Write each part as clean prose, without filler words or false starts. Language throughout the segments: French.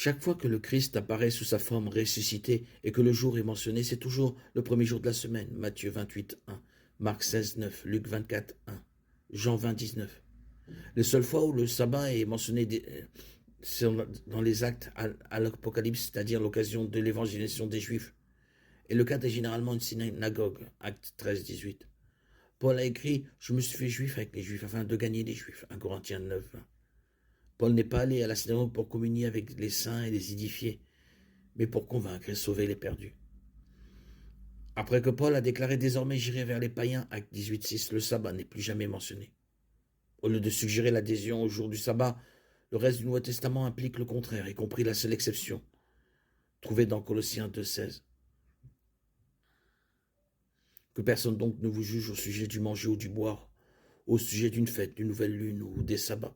Chaque fois que le Christ apparaît sous sa forme ressuscitée et que le jour est mentionné, c'est toujours le premier jour de la semaine. Matthieu 28, 1, Marc 16, 9, Luc 24, 1, Jean 20, 19. Les seules fois où le sabbat est mentionné, c'est dans les actes à l'Apocalypse, c'est-à-dire l'occasion de l'évangélisation des Juifs. Et le cadre est généralement une synagogue, acte 13, 18. Paul a écrit « Je me suis fait juif avec les Juifs afin de gagner les Juifs », 1 Corinthiens 9, 20. Paul n'est pas allé à la synagogue pour communier avec les saints et les édifier, mais pour convaincre et sauver les perdus. Après que Paul a déclaré « Désormais j'irai vers les païens », acte 18, 6, le sabbat n'est plus jamais mentionné. Au lieu de suggérer l'adhésion au jour du sabbat, le reste du Nouveau Testament implique le contraire, y compris la seule exception, trouvée dans Colossiens 2, 16. Que personne donc ne vous juge au sujet du manger ou du boire, au sujet d'une fête, d'une nouvelle lune ou des sabbats.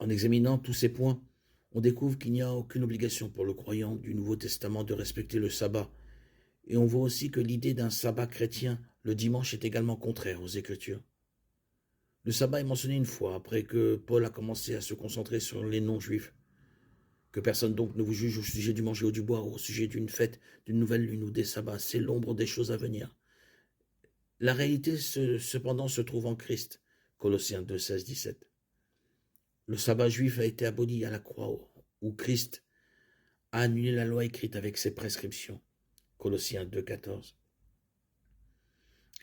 En examinant tous ces points, on découvre qu'il n'y a aucune obligation pour le croyant du Nouveau Testament de respecter le sabbat. Et on voit aussi que l'idée d'un sabbat chrétien le dimanche est également contraire aux Écritures. Le sabbat est mentionné une fois après que Paul a commencé à se concentrer sur les non-juifs. Que personne donc ne vous juge au sujet du manger ou du boire, ou au sujet d'une fête, d'une nouvelle lune ou des sabbats, c'est l'ombre des choses à venir. La réalité, cependant, se trouve en Christ. Colossiens 2, 16, 17. Le sabbat juif a été aboli à la croix, où Christ a annulé la loi écrite avec ses prescriptions. Colossiens 2, 14.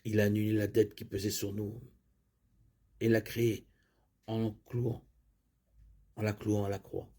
Il a annulé la dette qui pesait sur nous et l'a créée en la clouant à la croix.